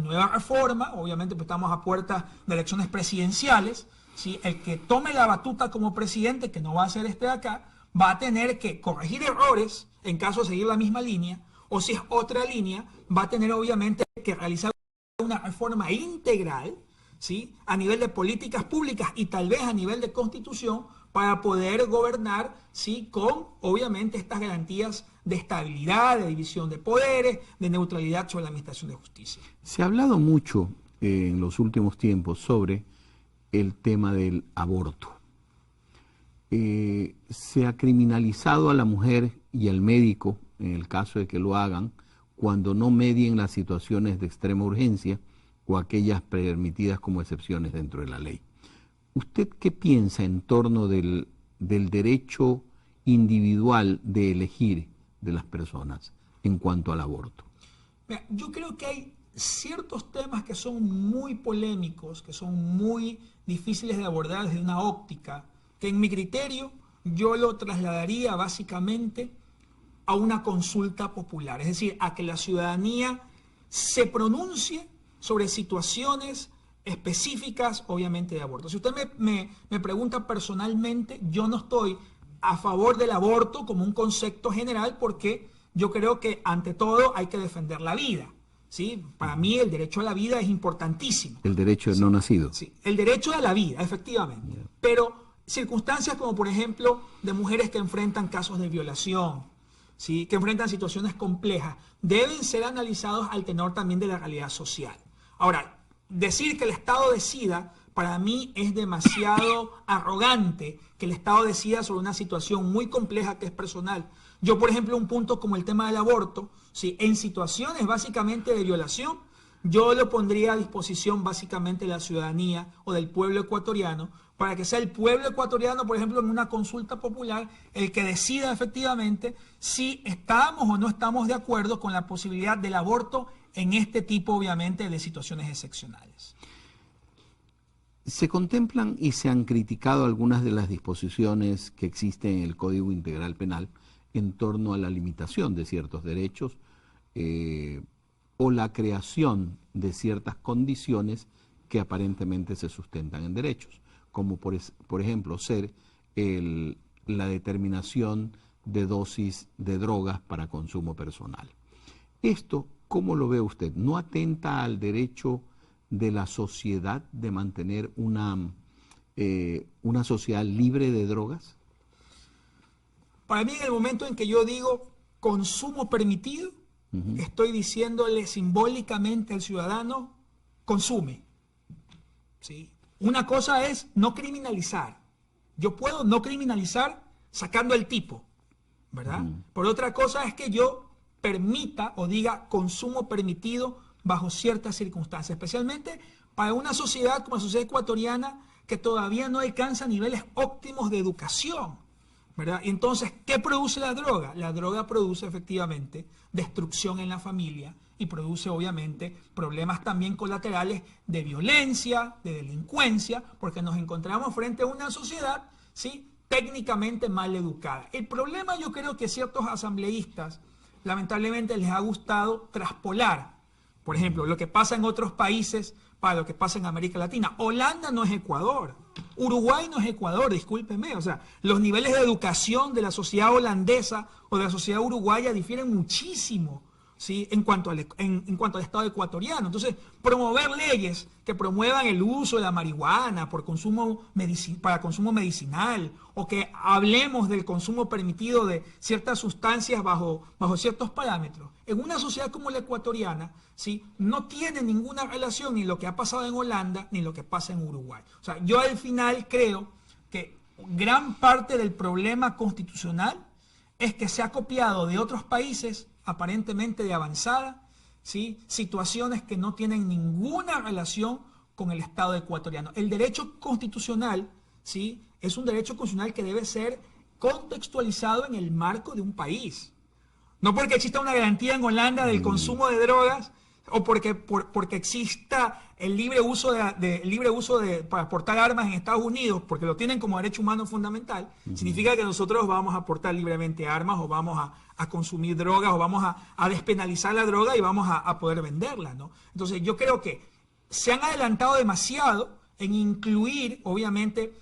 nueva reforma, obviamente pues estamos a puertas de elecciones presidenciales, ¿sí? El que tome la batuta como presidente, que no va a ser este de acá, va a tener que corregir errores en caso de seguir la misma línea, o si es otra línea, va a tener obviamente que realizar una reforma integral, ¿sí? A nivel de políticas públicas y tal vez a nivel de constitución para poder gobernar, ¿sí? Con obviamente estas garantías de estabilidad, de división de poderes, de neutralidad sobre la administración de justicia. Se ha hablado mucho en los últimos tiempos sobre el tema del aborto. Se ha criminalizado a la mujer y al médico, en el caso de que lo hagan, cuando no medien las situaciones de extrema urgencia o aquellas permitidas como excepciones dentro de la ley. ¿Usted qué piensa en torno del derecho individual de elegir de las personas en cuanto al aborto? Mira, yo creo que hay ciertos temas que son muy polémicos, que son muy difíciles de abordar desde una óptica, que en mi criterio yo lo trasladaría básicamente a una consulta popular, es decir, a que la ciudadanía se pronuncie sobre situaciones específicas, obviamente, de aborto. Si usted me pregunta personalmente, yo no estoy a favor del aborto como un concepto general porque yo creo que ante todo hay que defender la vida, ¿sí? Para mí el derecho a la vida es importantísimo. El derecho de no nacido. Sí, el derecho a la vida, efectivamente. Yeah. Pero circunstancias como, por ejemplo, de mujeres que enfrentan casos de violación, ¿sí? Que enfrentan situaciones complejas, deben ser analizados al tenor también de la realidad social. Ahora, decir que el Estado decida, para mí es demasiado arrogante que el Estado decida sobre una situación muy compleja que es personal. Yo, por ejemplo, un punto como el tema del aborto, ¿sí? En situaciones básicamente de violación, yo lo pondría a disposición básicamente de la ciudadanía o del pueblo ecuatoriano, para que sea el pueblo ecuatoriano, por ejemplo, en una consulta popular, el que decida efectivamente si estamos o no estamos de acuerdo con la posibilidad del aborto en este tipo, obviamente, de situaciones excepcionales. Se contemplan y se han criticado algunas de las disposiciones que existen en el Código Integral Penal en torno a la limitación de ciertos derechos o la creación de ciertas condiciones que aparentemente se sustentan en derechos, como por ejemplo ser la determinación de dosis de drogas para consumo personal. Esto, ¿cómo lo ve usted? ¿No atenta al derecho de la sociedad de mantener una sociedad libre de drogas? Para mí, en el momento en que yo digo consumo permitido, estoy diciéndole simbólicamente al ciudadano, consume, ¿sí? Una cosa es no criminalizar. Yo puedo no criminalizar sacando el tipo, ¿verdad? Por otra cosa es que yo permita o diga consumo permitido bajo ciertas circunstancias, especialmente para una sociedad como la sociedad ecuatoriana que todavía no alcanza niveles óptimos de educación, ¿verdad? Y entonces, ¿qué produce la droga? La droga produce efectivamente destrucción en la familia y produce obviamente problemas también colaterales de violencia, de delincuencia, porque nos encontramos frente a una sociedad, ¿sí?, técnicamente mal educada. El problema, yo creo que ciertos asambleístas lamentablemente les ha gustado traspolar, por ejemplo, lo que pasa en otros países para lo que pasa en América Latina. Holanda no es Ecuador, Uruguay no es Ecuador, discúlpeme. O sea, los niveles de educación de la sociedad holandesa o de la sociedad uruguaya difieren muchísimo. ¿sí? en cuanto al Estado ecuatoriano. Entonces, promover leyes que promuevan el uso de la marihuana para consumo medicinal, o que hablemos del consumo permitido de ciertas sustancias bajo ciertos parámetros, en una sociedad como la ecuatoriana, ¿sí? no tiene ninguna relación ni lo que ha pasado en Holanda ni lo que pasa en Uruguay. O sea, yo al final creo que gran parte del problema constitucional es que se ha copiado de otros países aparentemente de avanzada, ¿sí? situaciones que no tienen ninguna relación con el Estado ecuatoriano. El derecho constitucional, ¿sí? es un derecho constitucional que debe ser contextualizado en el marco de un país. No porque exista una garantía en Holanda del consumo de drogas, o porque exista el libre uso para portar armas en Estados Unidos, porque lo tienen como derecho humano fundamental, significa que nosotros vamos a portar libremente armas, o vamos a consumir drogas, o vamos a despenalizar la droga y vamos a poder venderla, ¿no? Entonces yo creo que se han adelantado demasiado en incluir, obviamente,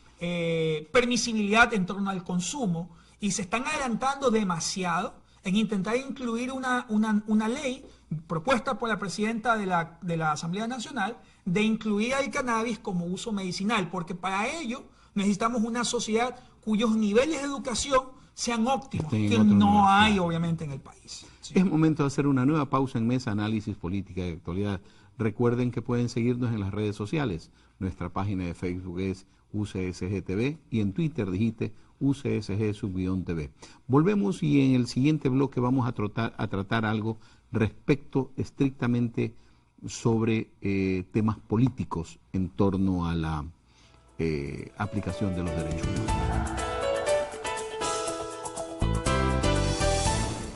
permisibilidad en torno al consumo, y se están adelantando demasiado en intentar incluir una ley propuesta por la presidenta de la Asamblea Nacional de incluir al cannabis como uso medicinal, porque para ello necesitamos una sociedad cuyos niveles de educación sean óptimos, que no hay obviamente en el país. Sí. Es momento de hacer una nueva pausa en Mesa Análisis Política y Actualidad. Recuerden que pueden seguirnos en las redes sociales. Nuestra página de Facebook es UCSG TV y en Twitter digite UCSG_TV. Volvemos y en el siguiente bloque vamos a tratar algo respecto estrictamente sobre temas políticos en torno a la aplicación de los derechos humanos.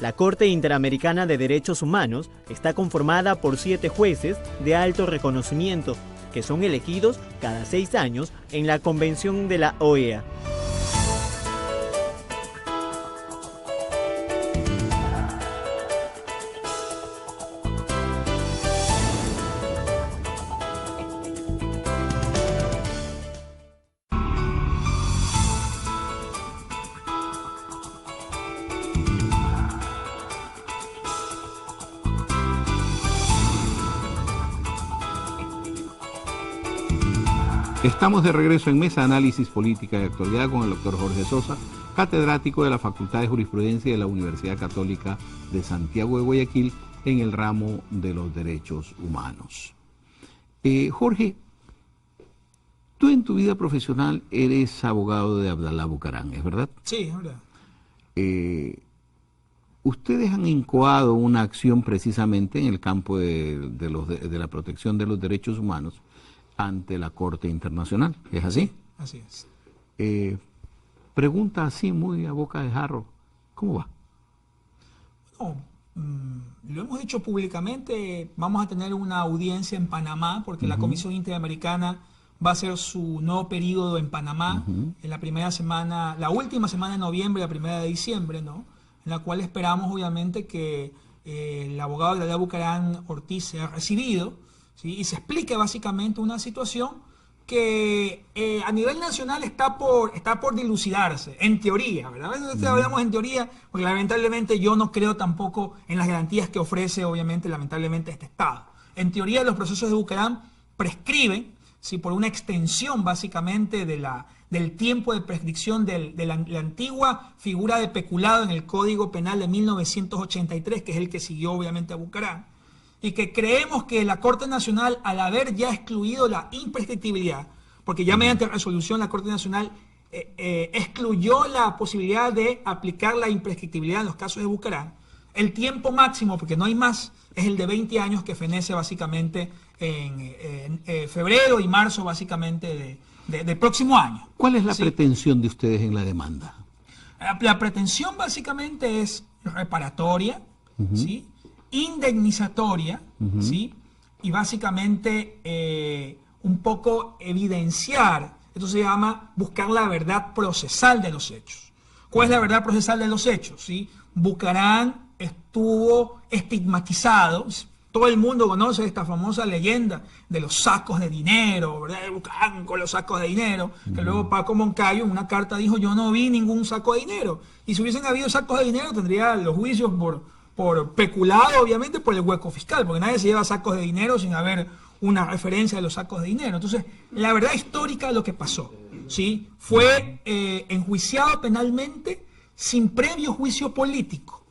La Corte Interamericana de Derechos Humanos está conformada por 7 jueces de alto reconocimiento que son elegidos cada 6 años en la Convención de la OEA. Estamos de regreso en Mesa Análisis Política y Actualidad con el doctor Jorge Sosa, catedrático de la Facultad de Jurisprudencia de la Universidad Católica de Santiago de Guayaquil en el ramo de los derechos humanos. Jorge, tú en tu vida profesional eres abogado de Abdalá Bucaram, ¿es verdad? Sí, es verdad. Ustedes han incoado una acción precisamente en el campo de la protección de los derechos humanos ante la Corte Internacional, ¿es así? Así es. Pregunta así muy a boca de jarro, ¿cómo va? No, lo hemos dicho públicamente, vamos a tener una audiencia en Panamá, porque la Comisión Interamericana va a hacer su nuevo periodo en Panamá en la última semana de noviembre y la primera de diciembre, ¿no? En la cual esperamos obviamente que el abogado de Abdalá Bucaram Ortiz sea recibido, ¿sí? Y se explique básicamente una situación que a nivel nacional está por dilucidarse, en teoría, ¿verdad? A veces hablamos en teoría, porque lamentablemente yo no creo tampoco en las garantías que ofrece, obviamente, lamentablemente, este Estado. En teoría los procesos de Bucaram prescriben, ¿sí? por una extensión básicamente del tiempo de prescripción de la antigua figura de peculado en el Código Penal de 1983, que es el que siguió obviamente a Bucaram, y que creemos que la Corte Nacional, al haber ya excluido la imprescriptibilidad, porque ya mediante resolución la Corte Nacional excluyó la posibilidad de aplicar la imprescriptibilidad en los casos de Bucaram, el tiempo máximo, porque no hay más, es el de 20 años que fenece básicamente en febrero y marzo básicamente del próximo año. ¿Cuál es la pretensión de ustedes en la demanda? La pretensión básicamente es reparatoria, ¿sí? Indemnizatoria, ¿sí? Y básicamente un poco evidenciar, esto se llama buscar la verdad procesal de los hechos. ¿Cuál es la verdad procesal de los hechos? ¿Sí? Bucaram estuvo estigmatizado, todo el mundo conoce esta famosa leyenda de los sacos de dinero, ¿verdad? Bucaram con los sacos de dinero, que luego Paco Moncayo en una carta dijo: yo no vi ningún saco de dinero, y si hubiesen habido sacos de dinero tendría los juicios por por peculado, obviamente, por el hueco fiscal, porque nadie se lleva sacos de dinero sin haber una referencia de los sacos de dinero. Entonces, la verdad histórica de lo que pasó, ¿sí? Fue enjuiciado penalmente sin previo juicio político,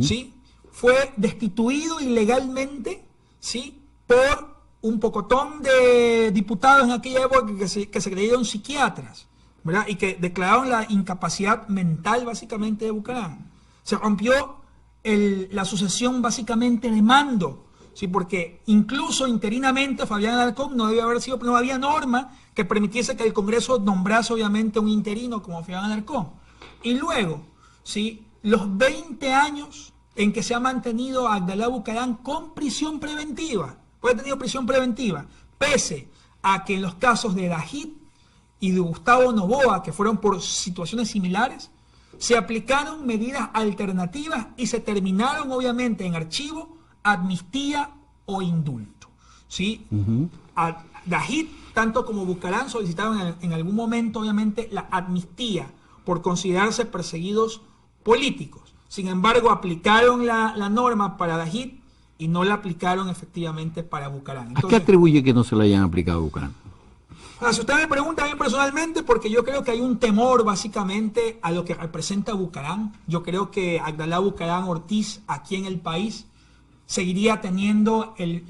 ¿sí? Fue destituido ilegalmente, ¿sí? Por un pocotón de diputados en aquella época que se creyeron psiquiatras, ¿verdad? Y que declararon la incapacidad mental básicamente de Bucaram. Se rompió la sucesión básicamente de mando, ¿sí? Porque incluso interinamente Fabián Alarcón no debía haber sido, no había norma que permitiese que el Congreso nombrase obviamente un interino como Fabián Alarcón. Y luego, ¿sí? Los 20 años en que se ha mantenido a Abdalá Bucaram con prisión preventiva, pues ha tenido prisión preventiva, pese a que en los casos de Dajid y de Gustavo Noboa, que fueron por situaciones similares, se aplicaron medidas alternativas y se terminaron obviamente en archivo, amnistía o indulto, ¿sí? A Dajid, tanto como Bucaram, solicitaron en algún momento obviamente la amnistía por considerarse perseguidos políticos. Sin embargo, aplicaron la norma para Dajid y no la aplicaron efectivamente para Bucaram. Entonces, ¿a qué atribuye que no se la hayan aplicado a Bucaram? Si usted me pregunta a mí personalmente, porque yo creo que hay un temor básicamente a lo que representa Bucaram. Yo creo que Abdalá Bucaram Ortiz aquí en el país seguiría teniendo el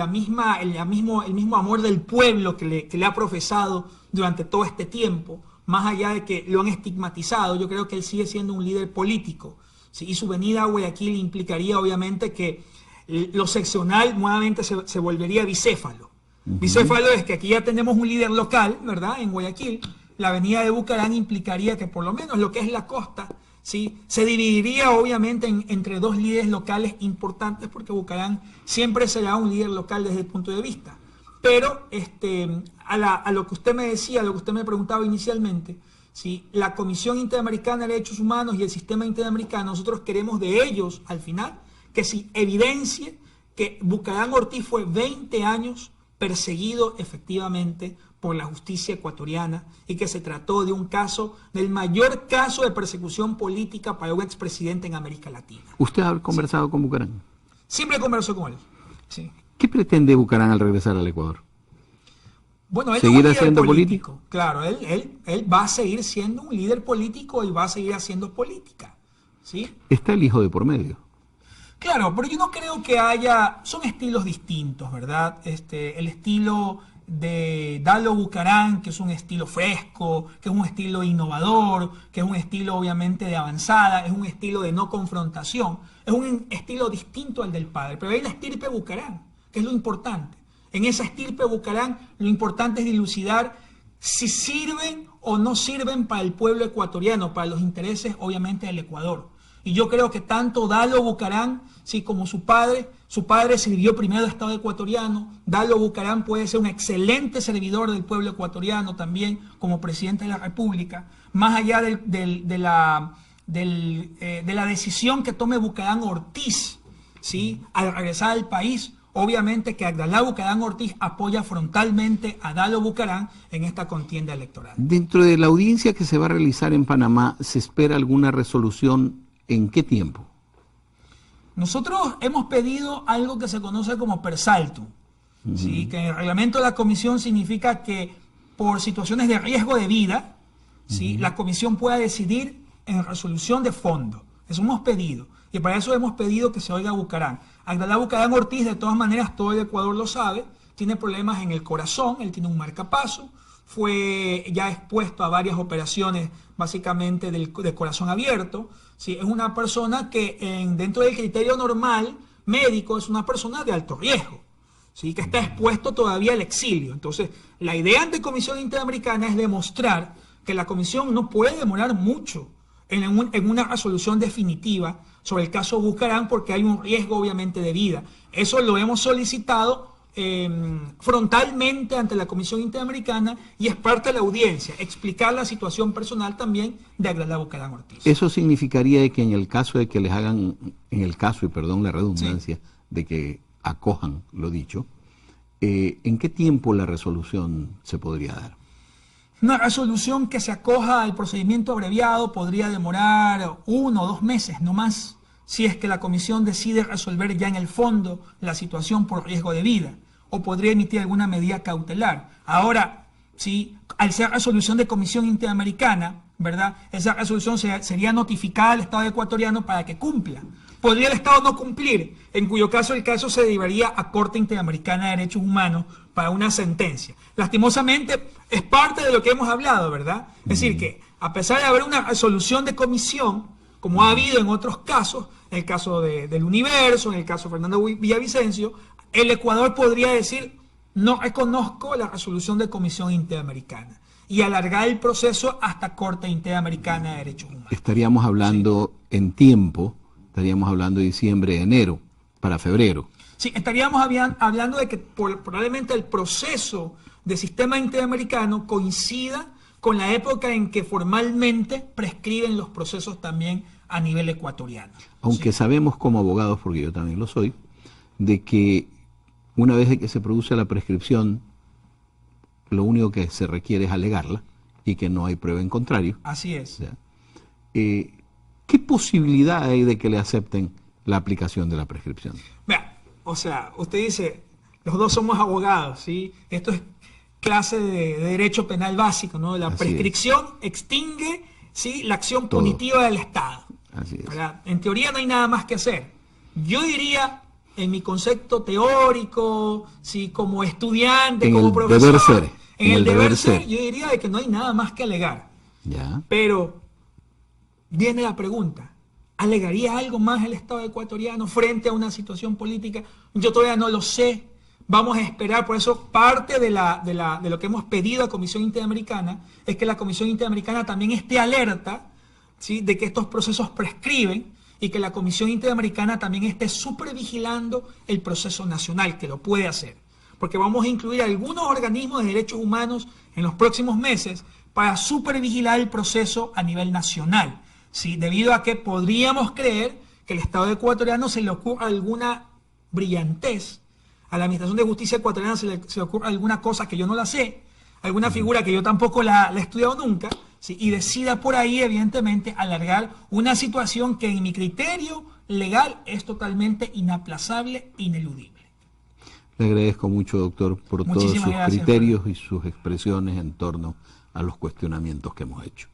mismo amor del pueblo que le ha profesado durante todo este tiempo, más allá de que lo han estigmatizado. Yo creo que él sigue siendo un líder político, ¿sí? Y su venida a Guayaquil implicaría obviamente que lo seccional nuevamente se volvería bicéfalo. Bicéfalo es que aquí ya tenemos un líder local, ¿verdad? En Guayaquil, la venida de Bucaram implicaría que por lo menos lo que es la costa, ¿sí? Se dividiría obviamente entre dos líderes locales importantes, porque Bucaram siempre será un líder local desde el punto de vista. Pero a lo que usted me decía, a lo que usted me preguntaba inicialmente, ¿sí? La Comisión Interamericana de Derechos Humanos y el sistema interamericano, nosotros queremos de ellos, al final, que se evidencie que Bucaram Ortiz fue 20 años perseguido efectivamente por la justicia ecuatoriana y que se trató de un caso, del mayor caso de persecución política para un expresidente en América Latina. ¿Usted ha conversado con Bucaram? Siempre converso con él, sí. ¿Qué pretende Bucaram al regresar al Ecuador? Bueno, él ¿seguir es un líder siendo político? Claro, él va a seguir siendo un líder político y va a seguir haciendo política, ¿sí? Está el hijo de por medio. Claro, pero yo no creo que son estilos distintos, ¿verdad? El estilo de Dalo Bucaram, que es un estilo fresco, que es un estilo innovador, que es un estilo obviamente de avanzada, es un estilo de no confrontación, es un estilo distinto al del padre. Pero hay la estirpe Bucaram, que es lo importante. En esa estirpe Bucaram, lo importante es dilucidar si sirven o no sirven para el pueblo ecuatoriano, para los intereses obviamente del Ecuador. Y yo creo que tanto Dalo Bucaram, sí, como su padre sirvió primero al Estado ecuatoriano. Dalo Bucaram puede ser un excelente servidor del pueblo ecuatoriano también como presidente de la República, más allá de la decisión que tome Bucaram Ortiz, ¿sí? Al regresar al país. Obviamente que Abdalá Bucaram Ortiz apoya frontalmente a Dalo Bucaram en esta contienda electoral. Dentro de la audiencia que se va a realizar en Panamá, ¿se espera alguna resolución? ¿En qué tiempo? Nosotros hemos pedido algo que se conoce como per saltum, ¿sí? Que en el reglamento de la comisión significa que por situaciones de riesgo de vida, ¿sí? La comisión pueda decidir en resolución de fondo. Eso hemos pedido. Y para eso hemos pedido que se oiga a Bucaram. Abdalá Bucaram Ortiz, de todas maneras, todo el Ecuador lo sabe, tiene problemas en el corazón, él tiene un marcapaso, fue ya expuesto a varias operaciones básicamente de corazón abierto. ¿Sí? Es una persona que dentro del criterio normal médico es una persona de alto riesgo, ¿sí? Que está expuesto todavía al exilio. Entonces, la idea ante Comisión Interamericana es demostrar que la Comisión no puede demorar mucho en una resolución definitiva sobre el caso Bucaram porque hay un riesgo obviamente de vida. Eso lo hemos solicitado frontalmente ante la Comisión Interamericana y es parte de la audiencia, explicar la situación personal también de Abdalá Bucaram Ortiz. Eso significaría que en el caso de que les hagan, en el caso, y perdón la redundancia, sí, de que acojan lo dicho, ¿en qué tiempo la resolución se podría dar? Una resolución que se acoja al procedimiento abreviado podría demorar 1 o 2 meses, no más. si es que la comisión decide resolver ya en el fondo la situación por riesgo de vida, o podría emitir alguna medida cautelar. Ahora, ¿sí?, al ser resolución de comisión interamericana, ¿verdad?, esa resolución sería notificada al Estado ecuatoriano para que cumpla. Podría el Estado no cumplir, en cuyo caso el caso se derivaría a Corte Interamericana de Derechos Humanos para una sentencia. Lastimosamente, es parte de lo que hemos hablado, ¿verdad? Es decir, que a pesar de haber una resolución de comisión, como ha habido en otros casos, en el caso del Universo, en el caso de Fernando Villavicencio, el Ecuador podría decir: no reconozco la resolución de comisión interamericana, y alargar el proceso hasta Corte Interamericana de Derechos Humanos. Estaríamos hablando en tiempo, estaríamos hablando de diciembre, enero, para febrero. Sí, estaríamos hablando de que probablemente el proceso de sistema interamericano coincida con la época en que formalmente prescriben los procesos también a nivel ecuatoriano. Aunque sí, sabemos como abogados, porque yo también lo soy, de que una vez que se produce la prescripción, lo único que se requiere es alegarla y que no hay prueba en contrario. Así es. O sea, ¿qué posibilidad hay de que le acepten la aplicación de la prescripción? Vea, o sea, usted dice, los dos somos abogados, ¿sí? Esto es clase de derecho penal básico, ¿no? La prescripción extingue, ¿sí?, la acción punitiva del Estado. Así es. ¿Verdad? En teoría no hay nada más que hacer. Yo diría, en mi concepto teórico, ¿sí?, como estudiante, como profesor, en el deber ser, yo diría de que no hay nada más que alegar. Ya. Pero viene la pregunta: ¿alegaría algo más el Estado ecuatoriano frente a una situación política? Yo todavía no lo sé. Vamos a esperar. Por eso parte de lo que hemos pedido a Comisión Interamericana es que la Comisión Interamericana también esté alerta, ¿sí?, de que estos procesos prescriben, y que la Comisión Interamericana también esté supervigilando el proceso nacional, que lo puede hacer. Porque vamos a incluir algunos organismos de derechos humanos en los próximos meses para supervigilar el proceso a nivel nacional, ¿sí?, debido a que podríamos creer que el Estado ecuatoriano se le ocurra alguna brillantez, a la Administración de Justicia ecuatoriana se le ocurra alguna cosa que yo no la sé, alguna figura que yo tampoco la he estudiado nunca, ¿sí?, y decida por ahí, evidentemente, alargar una situación que en mi criterio legal es totalmente inaplazable e ineludible. Le agradezco mucho, doctor, por todos sus criterios y sus expresiones en torno a los cuestionamientos que hemos hecho.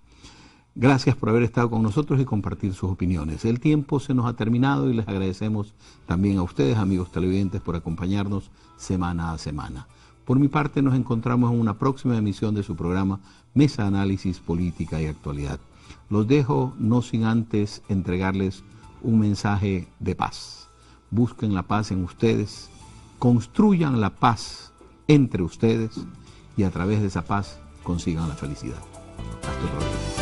Gracias por haber estado con nosotros y compartir sus opiniones. El tiempo se nos ha terminado y les agradecemos también a ustedes, amigos televidentes, por acompañarnos semana a semana. Por mi parte, nos encontramos en una próxima emisión de su programa Mesa Análisis Política y Actualidad. Los dejo no sin antes entregarles un mensaje de paz. Busquen la paz en ustedes, construyan la paz entre ustedes y a través de esa paz consigan la felicidad. Hasta luego.